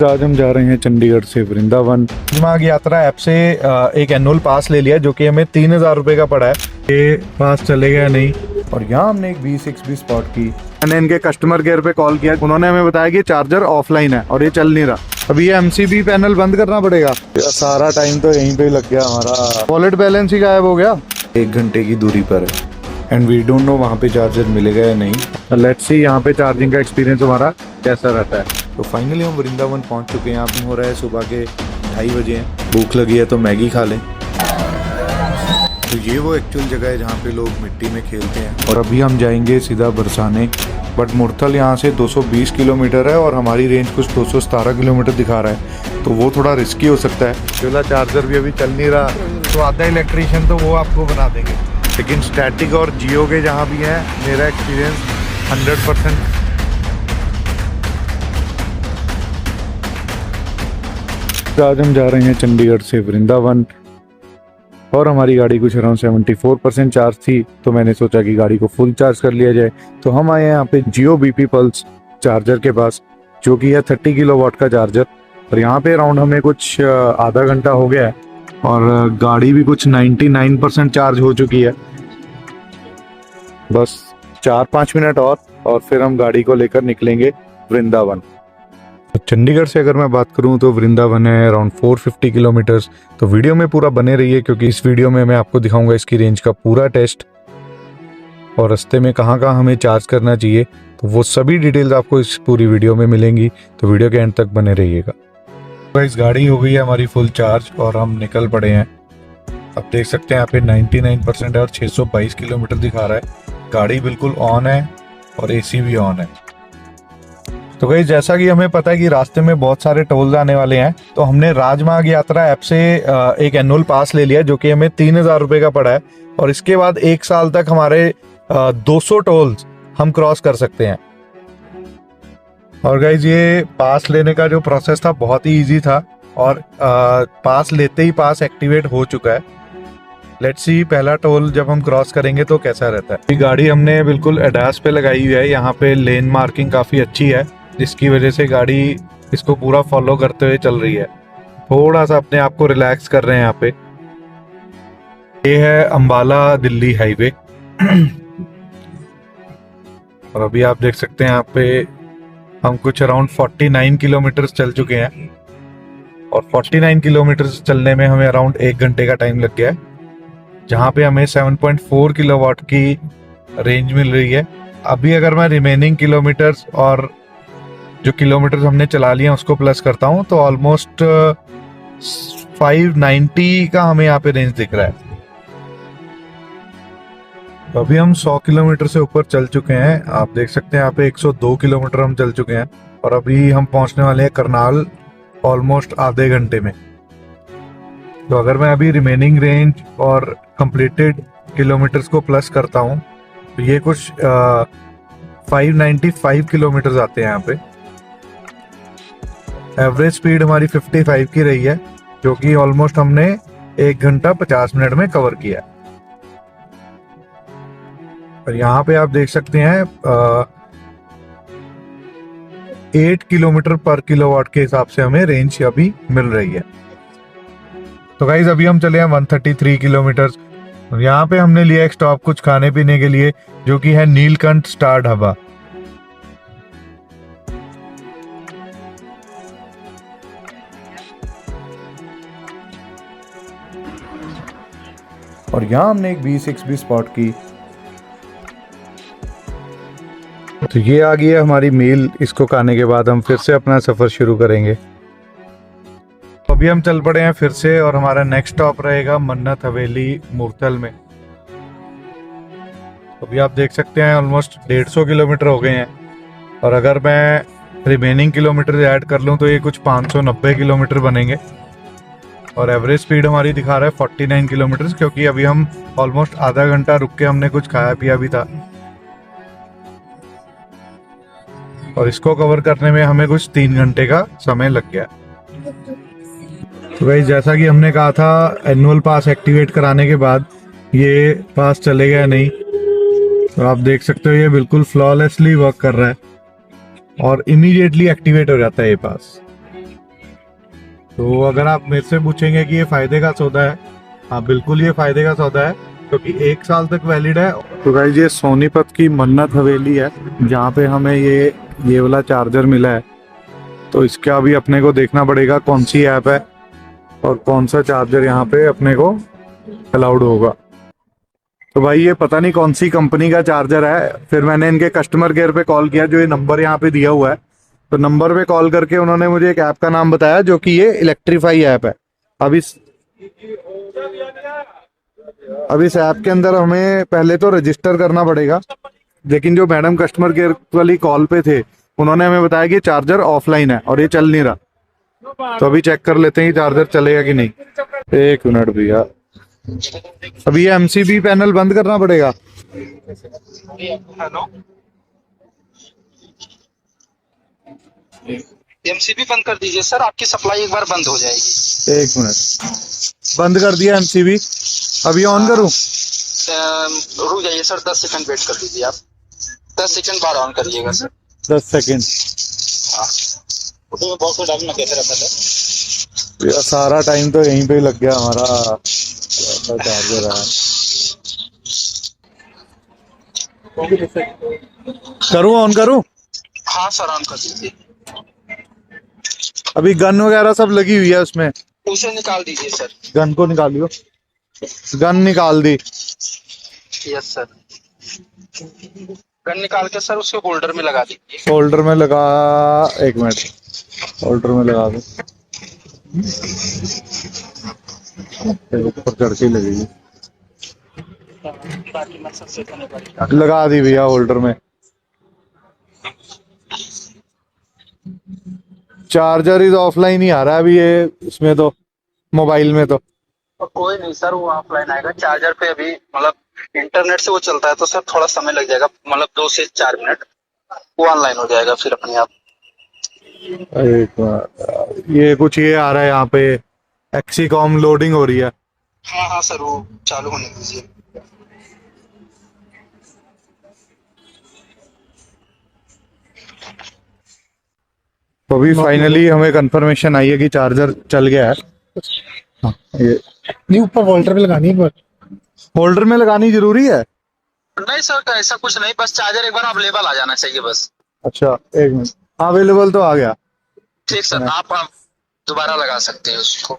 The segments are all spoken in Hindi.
आज हम जा रहे हैं चंडीगढ़ से वृंदावन। दिमाग यात्रा ऐप से एक एनुअल पास ले लिया जो कि हमें 3,000 रुपए का पड़ा है। ये पास चलेगा नहीं। और यहाँ हमने एक V6 स्पॉट की। मैंने इनके कस्टमर केयर पे कॉल किया, उन्होंने हमें बताया कि चार्जर ऑफलाइन है और ये चल नहीं रहा। अभी ये MCB पैनल बंद करना पड़ेगा। सारा टाइम तो यहीं पे ही लग गया हमारा। वॉलेट बैलेंस ही गायब हो गया। 1 घंटे की दूरी पर है एंड वी डोंट नो वहाँ पे चार्जर मिलेगा या नहीं। लेट्स सी यहाँ पे चार्जिंग का एक्सपीरियंस हमारा कैसा रहता है। तो फाइनली हम वृंदावन पहुँच चुके हैं। अभी हो रहा है सुबह के 2:30 बजे हैं। भूख लगी है तो मैगी खा लें। तो ये वो एक्चुअल जगह है जहाँ पे लोग मिट्टी में खेलते हैं। और अभी हम जाएंगे सीधा बरसाने। बट मुरथल यहाँ से 220 किलोमीटर है और हमारी रेंज कुछ 217 किलोमीटर दिखा रहा है, तो वो थोड़ा रिस्की हो सकता है। चूल्हा चार्जर भी अभी चल नहीं रहा, तो आता इलेक्ट्रीशियन तो वो आपको बना देंगे। लेकिन स्टैटिक और जियो के जहाँ भी हैं, मेरा एक्सपीरियंस 100%। आज हम जा रहे हैं चंडीगढ़ से वृंदावन और हमारी गाड़ी कुछ अराउंड 74% चार्ज थी, तो मैंने सोचा कि गाड़ी को फुल चार्ज कर लिया जाए। तो हम आए हैं यहाँ पे जियो BP पल्स चार्जर के पास, जो कि है 30 किलोवाट का चार्जर। और यहाँ पे अराउंड हमें कुछ आधा घंटा हो गया है और गाड़ी भी कुछ 99% चार्ज हो चुकी है। बस 4-5 मिनट और फिर हम गाड़ी को लेकर निकलेंगे वृंदावन। चंडीगढ़ से अगर मैं बात करूं तो वृंदावन है अराउंड 450 किलोमीटर्स। तो वीडियो में पूरा बने रहिए, क्योंकि इस वीडियो में मैं आपको दिखाऊंगा इसकी रेंज का पूरा टेस्ट और रास्ते में कहां कहां हमें चार्ज करना चाहिए। तो वो सभी डिटेल्स आपको इस पूरी वीडियो में मिलेंगी, तो वीडियो के एंड तक बने रहिएगा। तो इस गाड़ी हो गई है हमारी फुल चार्ज और हम निकल पड़े हैं। अब देख सकते हैं यहाँ पे 99% है और 622 किलोमीटर दिखा रहा है। गाड़ी बिल्कुल ऑन है और AC भी ऑन है। तो गाइस, जैसा कि हमें पता है कि रास्ते में बहुत सारे टोल्स आने वाले हैं, तो हमने राजमार्ग यात्रा ऐप से एक एनुअल पास ले लिया जो कि हमें 3,000 रुपए का पड़ा है। और इसके बाद 1 साल तक हमारे 200 टोल्स हम क्रॉस कर सकते हैं। और गाइस, ये पास लेने का जो प्रोसेस था बहुत ही इजी था और पास लेते ही पास एक्टिवेट हो चुका है। लेट्स सी पहला टोल जब हम क्रॉस करेंगे तो कैसा रहता है। ये गाड़ी हमने बिल्कुल एडास पे लगाई हुई है। यहाँ पे लेन मार्किंग काफी अच्छी है, जिसकी वजह से गाड़ी इसको पूरा फॉलो करते हुए चल रही है। थोड़ा सा अपने आप को रिलैक्स कर रहे हैं यहाँ पे। ये है अंबाला दिल्ली हाईवे। और अभी आप देख सकते हैं यहाँ पे हम कुछ अराउंड 49 किलोमीटर चल चुके हैं और 49 किलोमीटर चलने में हमें अराउंड 1 घंटे का टाइम लग गया है, जहाँ पे हमें 7.4 किलोवाट की रेंज मिल रही है। अभी अगर मैं रिमेनिंग किलोमीटर्स और जो किलोमीटर्स हमने चला लिए उसको प्लस करता हूँ तो ऑलमोस्ट 590 का हमें यहाँ पे रेंज दिख रहा है। तो अभी हम 100 किलोमीटर से ऊपर चल चुके हैं। आप देख सकते हैं यहाँ पे 102 किलोमीटर हम चल चुके हैं और अभी हम पहुंचने वाले हैं करनाल ऑलमोस्ट आधे घंटे में। तो अगर मैं अभी रिमेनिंग रेंज और कंप्लीटेड किलोमीटर्स को प्लस करता हूँ तो ये कुछ 595 किलोमीटर आते हैं यहाँ पे। एवरेज स्पीड हमारी 55 की रही है, जो कि ऑलमोस्ट हमने 1 घंटा 50 मिनट में कवर किया। और यहाँ पे आप देख सकते हैं 8 किलोमीटर पर किलोवाट के हिसाब से हमें रेंज अभी मिल रही है। तो गाइज, अभी हम चले हैं 133 किलोमीटर। यहाँ पे हमने लिया एक स्टॉप कुछ खाने पीने के लिए, जो कि है नीलकंठ स्टार ढाबा। और यहाँ हमने एक V6 स्पॉट की। तो ये आ गई है हमारी मील। इसको खाने के बाद हम फिर से अपना सफर शुरू करेंगे। अभी हम चल पड़े हैं फिर से और हमारा नेक्स्ट स्टॉप रहेगा मन्नत हवेली मुरथल में। अभी आप देख सकते हैं ऑलमोस्ट 150 किलोमीटर हो गए हैं और अगर मैं रिमेनिंग किलोमीटर ऐड कर लूँ तो ये कुछ 590 किलोमीटर बनेंगे। और एवरेज स्पीड हमारी दिखा रहा है 49 किलोमीटर, क्योंकि अभी हम ऑलमोस्ट आधा घंटा रुक के हमने कुछ खाया पिया भी था और इसको कवर करने में हमें कुछ 3 घंटे का समय लग गया। तो भाई, जैसा कि हमने कहा था एनुअल पास एक्टिवेट कराने के बाद ये पास चलेगा नहीं, तो आप देख सकते हो ये बिल्कुल फ्लॉलेसली वर्क कर रहा है और इमीडिएटली एक्टिवेट हो जाता है ये पास। तो अगर आप मेरे से पूछेंगे कि ये फायदे का सौदा है, हाँ बिल्कुल ये फायदे का सौदा है, क्योंकि 1 साल तक वैलिड है। तो गाइस ये सोनीपत की मन्नत हवेली है जहाँ पे हमें ये वाला चार्जर मिला है। तो इसका अभी अपने को देखना पड़ेगा कौन सी ऐप है और कौन सा चार्जर यहाँ पे अपने को अलाउड होगा। तो भाई ये पता नहीं कौन सी कंपनी का चार्जर है। फिर मैंने इनके कस्टमर केयर पे कॉल किया, जो ये नंबर यहाँ पे दिया हुआ है। तो नंबर पे कॉल करके उन्होंने मुझे एक ऐप का नाम बताया जो कि ये इलेक्ट्रीफाई ऐप है। अब इस ऐप के अंदर हमें पहले तो रजिस्टर करना पड़ेगा, लेकिन जो मैडम कस्टमर केयर वाली कॉल पे थे उन्होंने हमें बताया कि चार्जर ऑफलाइन है और ये चल नहीं रहा। तो अभी चेक कर लेते हैं कि चार्जर चलेगा कि नहीं। 1 मिनट भैया, अभी ये एमसीबी पैनल बंद करना पड़ेगा। हेलो, एमसीबी बंद कर दीजिए सर, आपकी सप्लाई एक बार बंद हो जाएगी। 1 मिनट, बंद कर दिया एमसीबी। अभी ऑन करूं? रुक जाइए सर, 10 सेकंड वेट कर लीजिए आप। 10 सेकंड बाद ऑन करिएगा सर। 10 सेकंड। हाँ, उसमें बॉक्स में डालना कैसे रखा था? यार सारा टाइम तो यहीं पे ही लग गया हमारा। चार्जर है, करूं ऑन करूं? हाँ सर, ऑन कर दीजिए। अभी गन वगैरह सब लगी हुई है उसमें। उसे निकाल दीजिए सर। गन को निकालियो। गन निकाल दी। यस सर, गन निकाल के सर उसके होल्डर में लगा दीजिए। होल्डर में लगा। 1 मिनट, होल्डर में लगा दो। ऊपर चढ़ के लगेगी। ताकि मैं सबसे पहले लगा दी भैया होल्डर में। चार्जर इज ऑफलाइन ही आ रहा है अभी ये, इसमें तो मोबाइल में तो। कोई नहीं सर, वो ऑफलाइन आएगा। चार्जर पे अभी मतलब इंटरनेट से वो चलता है तो सर थोड़ा समय लग जाएगा, मतलब 2 से 4 मिनट। वो ऑनलाइन हो जाएगा फिर अपने आप। ये कुछ ये आ रहा है यहाँ पे, एक्सीकॉम लोडिंग हो रही है। हाँ हाँ सर, वो चालू होने दीजिए। तो अभी फाइनली हमें कंफर्मेशन आई है कि चार्जर चल गया है। हाँ, ये नहीं, ऊपर वोल्टर पे लगानी है एक बार। होल्डर में लगानी जरूरी है? नहीं सर, ऐसा कुछ नहीं, बस चार्जर एक बार अवेलेबल आ जाना चाहिए बस। अच्छा 1 मिनट, अवेलेबल तो आ गया। ठीक सर, आप दोबारा लगा सकते हैं उसको।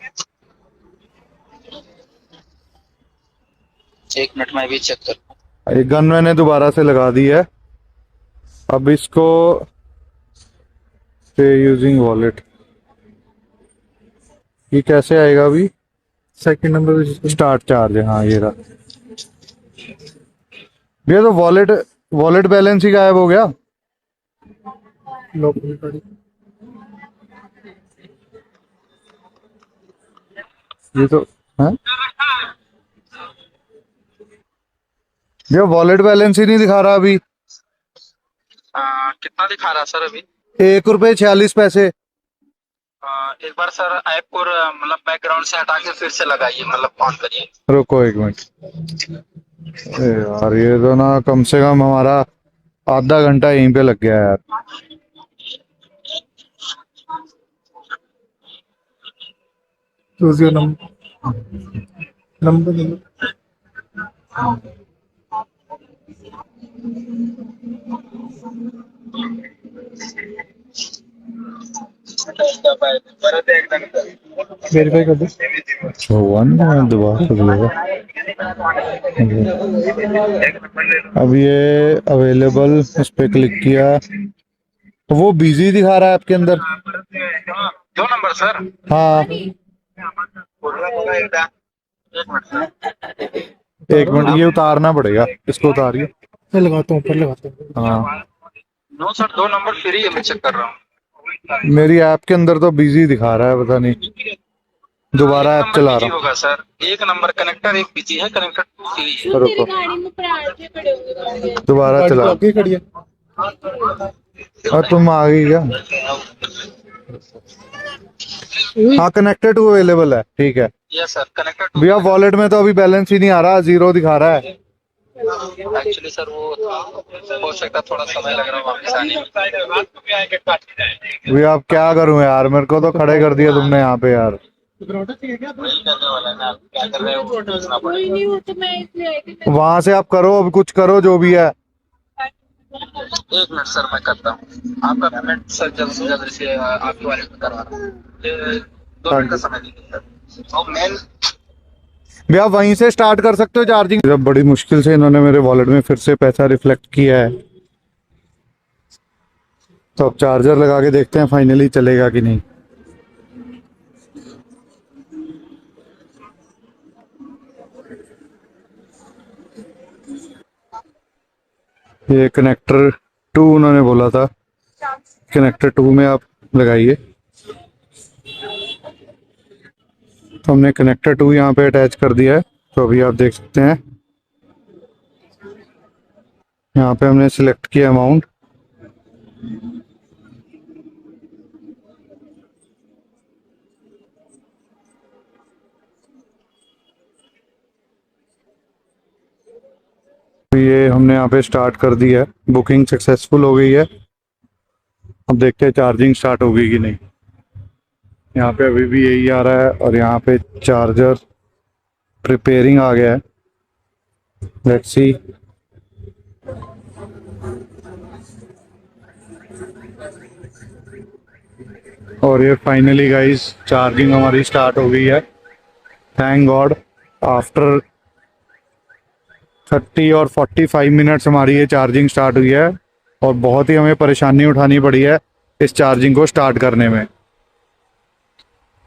1 मिनट में भी चेक कर। ये गन मैंने दोबारा से लगा दी है। अब इसको पे यूजिंग वॉलेट, ये कैसे आएगा अभी? सेकंड नंबर स्टार्ट चार्ज है, हाँ ये रहा भैया। तो वॉलेट वॉलेट बैलेंस ही गायब हो गया। लॉक। ये तो है भैया, वॉलेट बैलेंस ही नहीं दिखा रहा अभी। कितना दिखा रहा सर अभी? 1 रुपये 46 पैसे। एक बार सर ऐप को मतलब बैकग्राउंड से हटा के फिर से लगाइए, मतलब ऑन करिए। रुको 1 मिनट। यार ये तो ना कम से कम हमारा आधा घंटा यहीं पे लग गया यार। Choose your number. Number verify कर दो। अच्छा 1 दोबारा कर लेगा। अब ये अवेलेबल, इस पे क्लिक किया तो वो बिजी दिखा रहा है आपके अंदर। 2 नंबर सर। हाँ 1 मिनट, ये उतारना पड़ेगा, इसको उतारिए। मैं लगाता हूँ, ऊपर लगाता हूँ। हाँ नो सर, 2 नंबर फ्री है, मैं चेक कर रहा हूँ। मेरी ऐप के अंदर तो बिजी दिखा रहा है, पता नहीं। दोबारा ऐप चला रहा हूँ। होगा सर, 1 नंबर कनेक्टर एक बिजी है, कनेक्टर 2 फ्री है। रुको, दोबारा चला। आगे खड़ी है। और तुम आ गई क्या? हाँ कनेक्टेड टू अवेलेबल है, ठीक है। Yes sir, connector 2। भैया वॉलेट में तो अभी बैलेंस ही नहीं आ रहा, 0 दिखा रहा है। एक्चुअली सर वो हो सकता है थोड़ा समय लग रहा है वापस आने में। अभी आप क्या करूं यार, मेरे को तो खड़े कर दिया तुमने यहाँ पे यार। वही करने वाला है ना, आप क्या कर रहे हो वो पूछना कोई पड़ेगा। नहीं, वो तो मैं इसलिए आई थी। वहां से आप करो, अब कुछ करो जो भी है। एक मिनट सर मैं करता हूँ, आपका पेमेंट सर जल्द से जल्द से आपके वॉलेट में करवा रहा हूँ। 2 मिनट का समय दीजिए सर। और मेन भैया वहीं से स्टार्ट कर सकते हो चार्जिंग। जब बड़ी मुश्किल से इन्होंने मेरे वॉलेट में फिर से पैसा रिफ्लेक्ट किया है, तो अब चार्जर लगा के देखते हैं फाइनली चलेगा कि नहीं। ये कनेक्टर 2 उन्होंने बोला था, कनेक्टर 2 में आप लगाइए। तो हमने कनेक्टर 2 यहाँ पे अटैच कर दिया है। तो अभी आप देख सकते हैं यहाँ पे हमने सिलेक्ट किया अमाउंट। ये हमने यहाँ पे स्टार्ट कर दिया है, बुकिंग सक्सेसफुल हो गई है। अब देखते हैं चार्जिंग स्टार्ट होगी कि नहीं। यहाँ पे अभी भी यही आ रहा है और यहाँ पे चार्जर प्रिपेयरिंग आ गया है। Let's see. और ये फाइनली गाइस चार्जिंग हमारी स्टार्ट हो गई है। थैंक गॉड, आफ्टर 30 और 45 मिनट्स हमारी ये चार्जिंग स्टार्ट हुई है। और बहुत ही हमें परेशानी उठानी पड़ी है इस चार्जिंग को स्टार्ट करने में।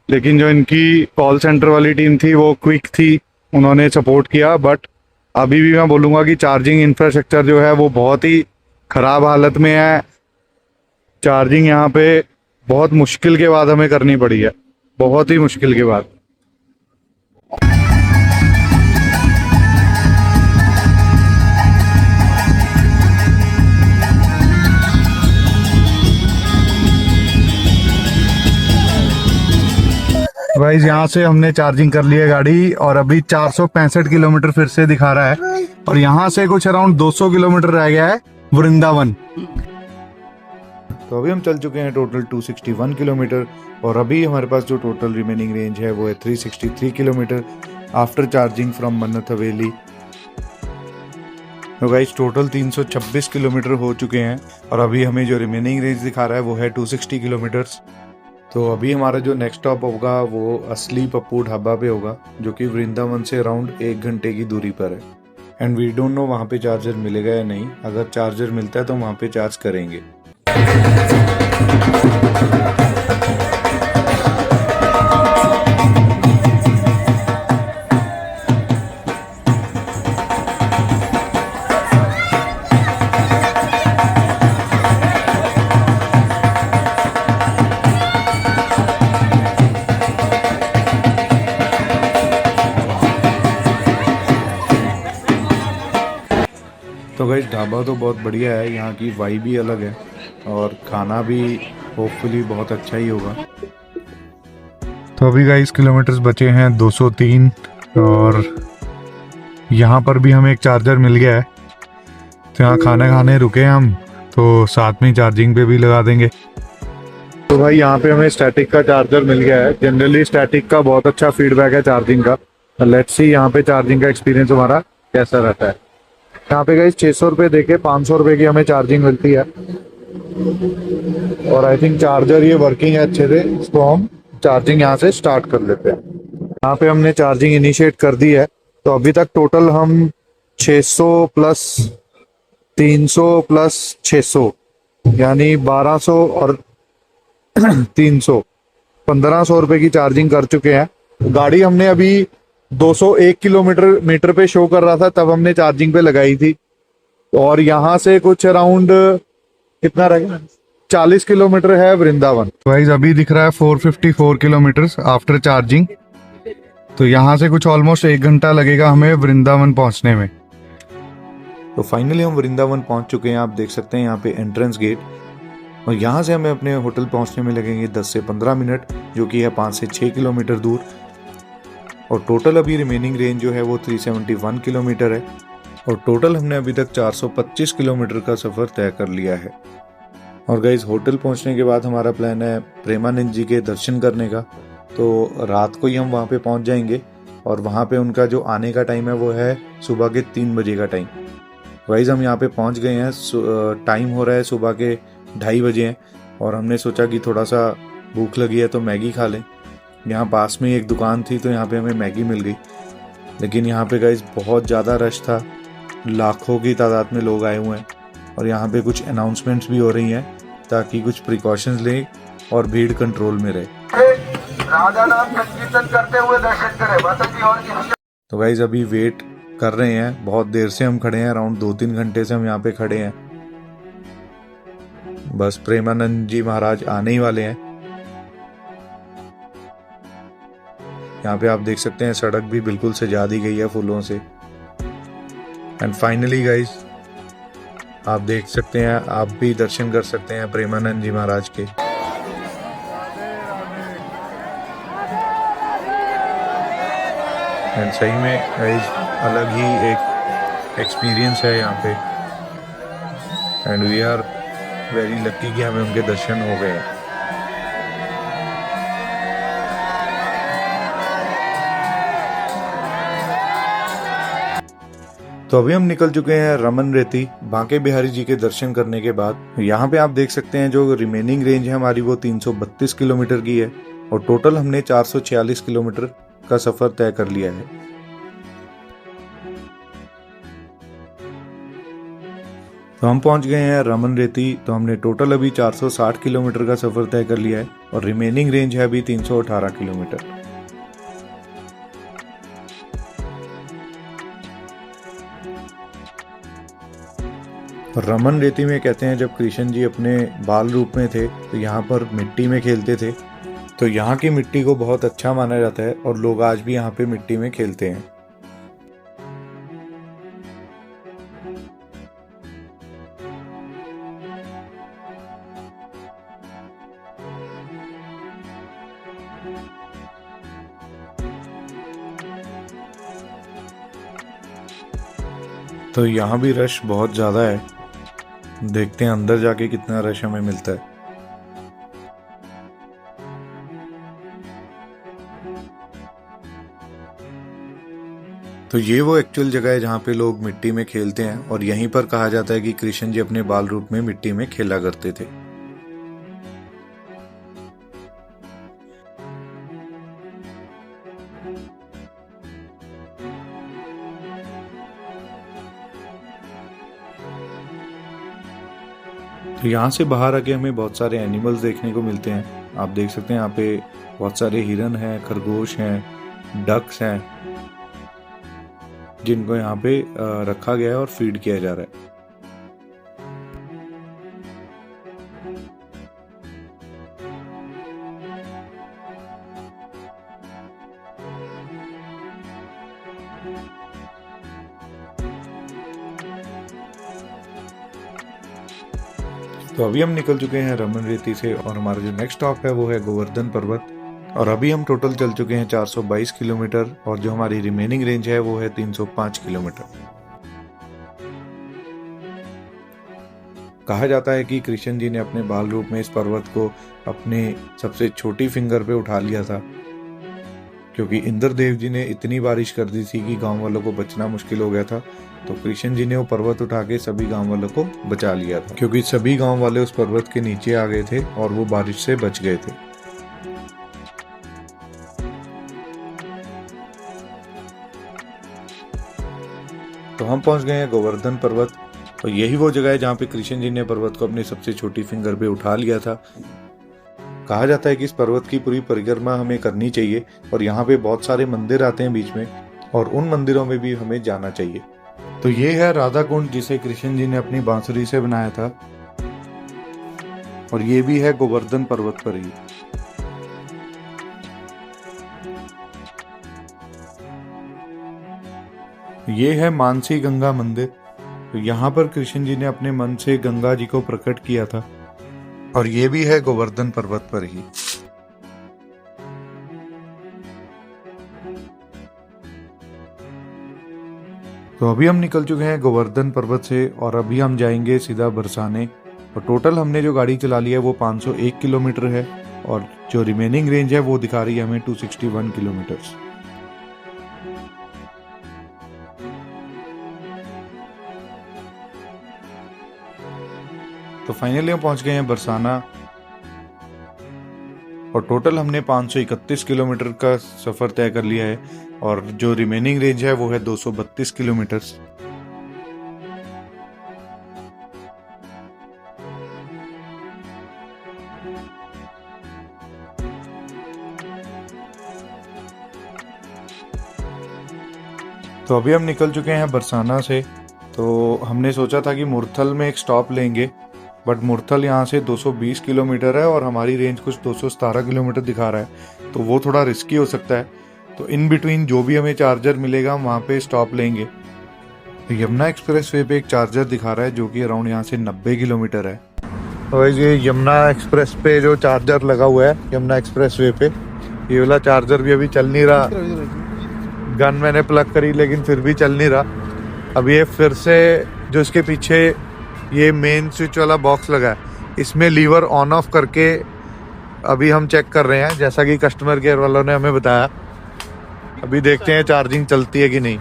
लेकिन जो इनकी कॉल सेंटर वाली टीम थी वो क्विक थी, उन्होंने सपोर्ट किया। बट अभी भी मैं बोलूँगा कि चार्जिंग इंफ्रास्ट्रक्चर जो है वो बहुत ही ख़राब हालत में है। चार्जिंग यहाँ पे बहुत मुश्किल के बाद हमें करनी पड़ी है, बहुत ही मुश्किल के बाद। गाइस यहाँ से हमने चार्जिंग कर ली है गाड़ी और अभी 465 किलोमीटर फिर से दिखा रहा है। और यहाँ से कुछ अराउंड 200 किलोमीटर रह गया है वृंदावन। तो अभी हम चल चुके हैं टोटल 261 किलोमीटर और अभी हमारे पास जो टोटल रिमेनिंग रेंज है वो है 363 किलोमीटर आफ्टर चार्जिंग फ्रॉम मन्नत हवेली। तो गाइस टोटल 326 किलोमीटर हो चुके हैं और अभी हमें जो रिमेनिंग रेंज दिखा रहा है वो है 260 किलोमीटर्स। तो अभी हमारा जो नेक्स्ट स्टॉप होगा वो असली पप्पू ढाबा पे होगा, जो कि वृंदावन से अराउंड 1 घंटे की दूरी पर है। एंड वी डोंट नो वहाँ पे चार्जर मिलेगा या नहीं। अगर चार्जर मिलता है तो वहाँ पे चार्ज करेंगे। तो गाइस ढाबा तो बहुत बढ़िया है, यहाँ की वाइब भी अलग है और खाना भी होपफुली बहुत अच्छा ही होगा। तो अभी गाइस किलोमीटर्स बचे हैं 203 और यहाँ पर भी हमें एक चार्जर मिल गया है। तो यहाँ खाना खाने रुके हैं हम, तो साथ में चार्जिंग पे भी लगा देंगे। तो भाई यहाँ पे हमें स्टैटिक का चार्जर मिल गया है। जनरली स्टैटिक का बहुत अच्छा फीडबैक है चार्जिंग का। लेट्स सी यहाँ पे चार्जिंग का एक्सपीरियंस हमारा कैसा रहता है। यहाँ पे गाइस 600 रुपये देके 500 रुपये की हमें चार्जिंग मिलती है और आई थिंक चार्जर ये वर्किंग है अच्छे से। इसको हम चार्जिंग यहाँ से स्टार्ट कर लेते हैं। यहाँ पे हमने चार्जिंग इनिशिएट कर दी है। तो अभी तक टोटल हम 600 प्लस 300 प्लस 600 यानी 1200 और 300 1500 रुपये की चार्जिंग कर चुके हैं। गाड़ी हमने अभी 201 किलोमीटर पे शो कर रहा था, तब हमने चार्जिंग पे लगाई थी। और यहाँ से कुछ अराउंड कितना रहेगा 40 किलोमीटर है वृंदावन। तो गाइस अभी दिख रहा है 454 किलोमीटर आफ्टर चार्जिंग। तो यहाँ से कुछ ऑलमोस्ट 1 घंटा लगेगा हमें वृंदावन पहुँचने में। तो फाइनली हम वृंदावन पहुँच चुके हैं। आप देख सकते हैं यहाँ पे एंट्रेंस गेट और यहाँ से हमें अपने होटल पहुँचने में लगेंगे 10 से 15 मिनट, जो कि है 5 से 6 किलोमीटर दूर। और टोटल अभी रिमेनिंग रेंज जो है वो 371 किलोमीटर है और टोटल हमने अभी तक 425 किलोमीटर का सफ़र तय कर लिया है। और गाइस होटल पहुंचने के बाद हमारा प्लान है प्रेमानंद जी के दर्शन करने का। तो रात को ही हम वहां पे पहुंच जाएंगे और वहां पे उनका जो आने का टाइम है वो है सुबह के 3 बजे का टाइम। गाइस हम यहाँ पे पहुंच गए हैं, टाइम हो रहा है सुबह के 2:30 बजे हैं और हमने सोचा कि थोड़ा सा भूख लगी है तो मैगी खा लें। यहाँ पास में एक दुकान थी तो यहाँ पे हमें मैगी मिल गई, लेकिन यहाँ पे गाइस बहुत ज़्यादा रश था, लाखों की तादाद में लोग आए हुए हैं और यहाँ पे कुछ अनाउंसमेंट्स भी हो रही हैं ताकि कुछ प्रिकॉशंस लें और भीड़ कंट्रोल में रहे। राधा नाम संकीर्तन करते हुए दर्शन करें बस अभी और किसी। तो गाइस अभी वेट कर रहे हैं, बहुत देर से हम खड़े हैं, अराउंड 2-3 घंटे से हम यहाँ पे खड़े हैं। बस प्रेमानंद जी महाराज आने ही वाले हैं। यहाँ पे आप देख सकते हैं सड़क भी बिल्कुल सजा दी गई है फूलों से। एंड फाइनली गाइस आप देख सकते हैं, आप भी दर्शन कर सकते हैं प्रेमानंद जी महाराज के। एंड सही में गाइस अलग ही एक एक्सपीरियंस है यहाँ पे and we are very lucky कि हमें उनके दर्शन हो गए हैं। तो अभी हम निकल चुके हैं रमन रेती बांके बिहारी जी के दर्शन करने के बाद। यहाँ पे आप देख सकते हैं जो रिमेनिंग रेंज है हमारी वो 332 किलोमीटर की है और टोटल हमने 446 किलोमीटर का सफर तय कर लिया है। तो हम पहुंच गए हैं रमन रेती। तो हमने टोटल अभी 460 किलोमीटर का सफर तय कर लिया है और रिमेनिंग रेंज है अभी 318 किलोमीटर। रमन रेती में कहते हैं जब कृष्ण जी अपने बाल रूप में थे तो यहाँ पर मिट्टी में खेलते थे, तो यहाँ की मिट्टी को बहुत अच्छा माना जाता है और लोग आज भी यहाँ पे मिट्टी में खेलते हैं। तो यहाँ भी रश बहुत ज़्यादा है, देखते हैं अंदर जाके कितना रश हमें मिलता है। तो ये वो एक्चुअल जगह है जहाँ पे लोग मिट्टी में खेलते हैं और यहीं पर कहा जाता है कि कृष्ण जी अपने बाल रूप में मिट्टी में खेला करते थे। तो यहाँ से बाहर आके हमें बहुत सारे एनिमल्स देखने को मिलते हैं। आप देख सकते हैं यहाँ पे बहुत सारे हिरन हैं, खरगोश हैं, डक्स हैं, जिनको यहाँ पे रखा गया है और फीड किया जा रहा है। तो अभी हम निकल चुके हैं रमन रेती से और हमारा जो नेक्स्ट स्टॉप है वो है गोवर्धन पर्वत और अभी हम टोटल चल चुके हैं 422 किलोमीटर और जो हमारी रिमेनिंग रेंज है वो है 305 किलोमीटर। कहा जाता है कि कृष्ण जी ने अपने बाल रूप में इस पर्वत को अपने सबसे छोटी फिंगर पे उठा लिया था, क्योंकि इंद्रदेव जी ने इतनी बारिश कर दी थी कि गांव वालों को बचना मुश्किल हो गया था। तो कृष्ण जी ने वो पर्वत उठा के सभी गांव वालों को बचा लिया था, क्योंकि सभी गांव वाले उस पर्वत के नीचे आ गए थे और वो बारिश से बच गए थे। तो हम पहुंच गए हैं गोवर्धन पर्वत और यही वो जगह है जहाँ पे कृष्ण जी ने पर्वत को अपनी सबसे छोटी फिंगर पे उठा लिया था। कहा जाता है कि इस पर्वत की पूरी परिक्रमा हमें करनी चाहिए और यहाँ पे बहुत सारे मंदिर आते हैं बीच में और उन मंदिरों में भी हमें जाना चाहिए। तो ये है राधा कुंड जिसे कृष्ण जी ने अपनी बांसुरी से बनाया था और ये भी है गोवर्धन पर्वत पर ही। ये है मानसी गंगा मंदिर। तो यहाँ पर कृष्ण जी ने अपने मन से गंगा जी को प्रकट किया था और ये भी है गोवर्धन पर्वत पर ही। तो अभी हम निकल चुके हैं गोवर्धन पर्वत से और अभी हम जाएंगे सीधा बरसाने। और टोटल हमने जो गाड़ी चला ली है वो 501 किलोमीटर है और जो रिमेनिंग रेंज है वो दिखा रही है हमें 261 किलोमीटर्स। तो फाइनली हम पहुंच गए हैं बरसाना और टोटल हमने 531 किलोमीटर का सफ़र तय कर लिया है और जो रिमेनिंग रेंज है वो है 232 किलोमीटर्स। तो अभी हम निकल चुके हैं बरसाना से। तो हमने सोचा था कि मुरथल में एक स्टॉप लेंगे, बट मुरथल यहाँ से 220 किलोमीटर है और हमारी रेंज कुछ 217 किलोमीटर दिखा रहा है, तो वो थोड़ा रिस्की हो सकता है। तो इन बिटवीन जो भी हमें चार्जर मिलेगा वहाँ पे स्टॉप लेंगे। तो यमुना एक्सप्रेस वे पे एक चार्जर दिखा रहा है जो कि अराउंड यहाँ से 90 किलोमीटर है। तो ये यमुना एक्सप्रेस पे जो चार्जर लगा हुआ है यमुना एक्सप्रेस वे पे, ये वाला चार्जर भी अभी चल नहीं रहा। गन मैंने प्लग करी लेकिन फिर भी चल नहीं रहा। अब ये फिर से जो इसके पीछे ये मेन स्विच वाला बॉक्स लगा है, इसमें लीवर ऑन ऑफ करके अभी हम चेक कर रहे हैं, जैसा कि कस्टमर केयर वालों ने हमें बताया। अभी देखते हैं चार्जिंग चलती है कि नहीं।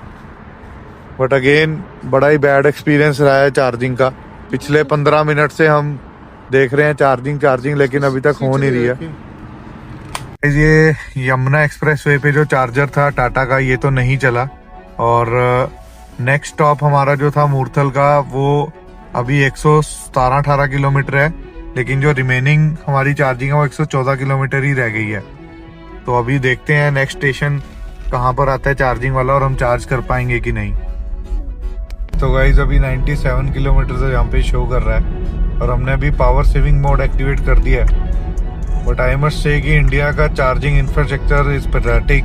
बट अगेन बड़ा ही बैड एक्सपीरियंस रहा है चार्जिंग का। पिछले 15 मिनट से हम देख रहे हैं चार्जिंग लेकिन अभी तक हो नहीं रही है। ये यमुना एक्सप्रेस वे पे जो चार्जर था टाटा का, ये तो नहीं चला। और नेक्स्ट स्टॉप हमारा जो था मूर्थल का, वो अभी 117-18 किलोमीटर है, लेकिन जो रिमेनिंग हमारी चार्जिंग है वो 114 किलोमीटर ही रह गई है। तो अभी देखते हैं नेक्स्ट स्टेशन कहाँ पर आता है चार्जिंग वाला और हम चार्ज कर पाएंगे कि नहीं। तो गाइज अभी 97 किलोमीटर से यहाँ पे शो कर रहा है और हमने अभी पावर सेविंग मोड एक्टिवेट कर दिया है। बट आई मस्ट से कि इंडिया का चार्जिंग इंफ्रास्ट्रक्चर इज पैथेटिक।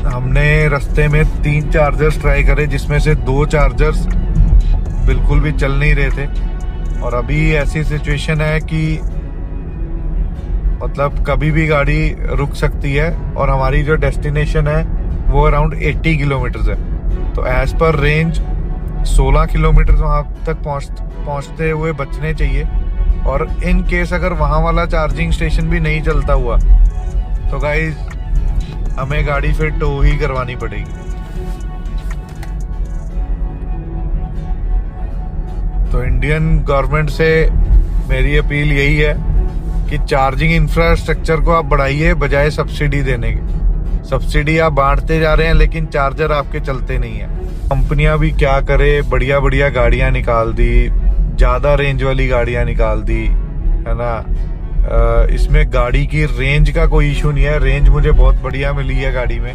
हमने रास्ते में 3 चार्जर्स ट्राई करे जिसमें से 2 चार्जर्स बिल्कुल भी चल नहीं रहे थे। और अभी ऐसी सिचुएशन है कि मतलब कभी भी गाड़ी रुक सकती है और हमारी जो डेस्टिनेशन है वो अराउंड 80 किलोमीटर है। तो एज पर रेंज 16 किलोमीटर वहाँ तक पहुँचते हुए बचने चाहिए। और इन केस अगर वहाँ वाला चार्जिंग स्टेशन भी नहीं चलता हुआ तो गाइस हमें गाड़ी फिर टो ही करवानी पड़ेगी। तो इंडियन गवर्नमेंट से मेरी अपील यही है कि चार्जिंग इंफ्रास्ट्रक्चर को आप बढ़ाइए बजाय सब्सिडी देने के। सब्सिडी आप बांटते जा रहे हैं लेकिन चार्जर आपके चलते नहीं है। कंपनियां भी क्या करे, बढ़िया बढ़िया गाड़ियां निकाल दी, ज्यादा रेंज वाली गाड़ियां निकाल दी, है ना। इसमें गाड़ी की रेंज का कोई इशू नहीं है, रेंज मुझे बहुत बढ़िया मिली है गाड़ी में,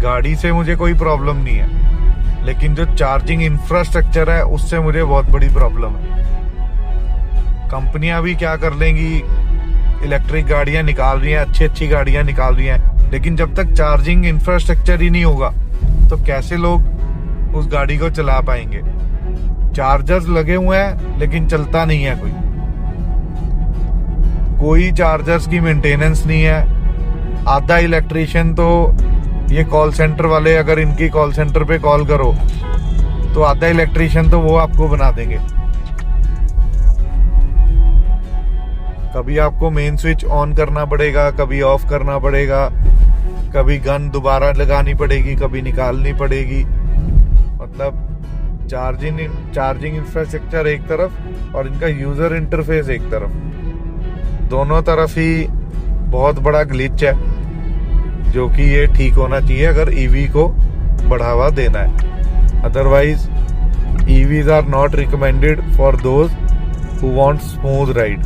गाड़ी से मुझे कोई प्रॉब्लम नहीं है। लेकिन जो चार्जिंग इंफ्रास्ट्रक्चर है उससे मुझे बहुत बड़ी प्रॉब्लम है। कंपनियां भी क्या कर लेंगी, इलेक्ट्रिक गाड़ियां निकाल रही हैं, अच्छी गाड़ियां निकाल रही हैं, लेकिन जब तक चार्जिंग इंफ्रास्ट्रक्चर ही नहीं होगा तो कैसे लोग उस गाड़ी को चला पाएंगे। चार्जर्स लगे हुए हैं लेकिन चलता नहीं है कोई चार्जर्स की मेंटेनेंस नहीं है। आधा इलेक्ट्रिशियन तो ये कॉल सेंटर वाले, अगर इनकी कॉल सेंटर पे कॉल करो तो आधा इलेक्ट्रिशियन तो वो आपको बना देंगे। कभी आपको मेन स्विच ऑन करना पड़ेगा, कभी ऑफ करना पड़ेगा, कभी गन दोबारा लगानी पड़ेगी, कभी निकालनी पड़ेगी। मतलब चार्जिंग इंफ्रास्ट्रक्चर एक तरफ और इनका यूजर इंटरफेस एक तरफ, दोनों तरफ ही बहुत बड़ा ग्लिच है जो कि ये ठीक होना चाहिए अगर ईवी को बढ़ावा देना है। Otherwise EVs are not recommended for those who want smooth ride.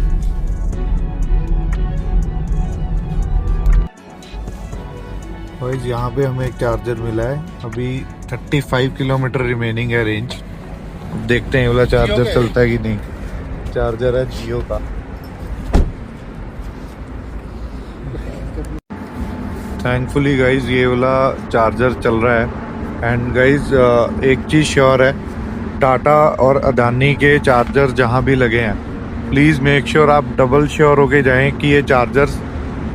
Guys यहाँ पे हमें एक चार्जर मिला है, अभी 35 किलोमीटर रिमेनिंग है रेंज। देखते हैं ये वाला चार्जर चलता है कि नहीं। चार्जर है जियो का। थैंकफुली गाइज ये वाला चार्जर चल रहा है। एंड गाइज एक चीज़ श्योर है, टाटा और अदानी के चार्जर जहाँ भी लगे हैं प्लीज़ मेक श्योर आप डबल श्योर होके जाएं कि ये चार्जर्स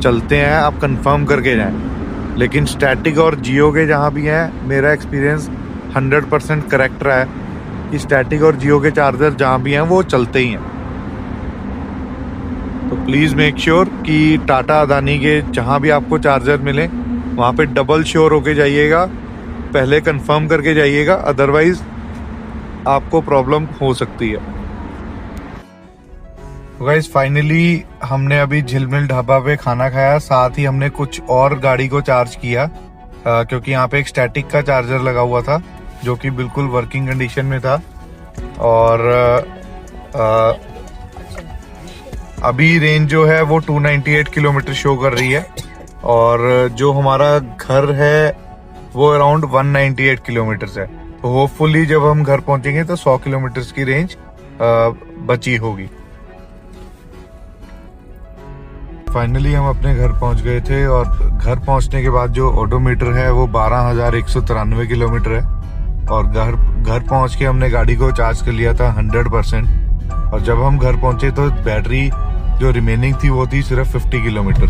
चलते हैं, आप कंफर्म करके जाएं। लेकिन स्टैटिक और जियो के जहाँ भी हैं मेरा एक्सपीरियंस 100% करेक्ट रहा है कि स्टैटिक और जियो के चार्जर जहाँ भी हैं वो चलते ही हैं। तो प्लीज़ मेक श्योर कि टाटा अदानी के जहाँ भी आपको चार्जर मिले वहाँ पे डबल श्योर होके जाइएगा, पहले कंफर्म करके जाइएगा, अदरवाइज आपको प्रॉब्लम हो सकती है। गाइस फाइनली हमने अभी झिलमिल ढाबा पे खाना खाया, साथ ही हमने कुछ और गाड़ी को चार्ज किया क्योंकि यहाँ पे एक स्टैटिक का चार्जर लगा हुआ था जो कि बिल्कुल वर्किंग कंडीशन में था। और अभी रेंज जो है वो 298 किलोमीटर शो कर रही है और जो हमारा घर है वो अराउंड 198 किलोमीटर है। तो होपफुली जब हम घर पहुंचेंगे तो 100 किलोमीटर की रेंज बची होगी। फाइनली हम अपने घर पहुंच गए थे और घर पहुंचने के बाद जो ओडोमीटर है वो 12,193 किलोमीटर है और घर पहुंच के हमने गाड़ी को चार्ज कर लिया था 100%। और जब हम घर पहुंचे तो बैटरी जो रिमेनिंग थी वो थी सिर्फ 50 किलोमीटर।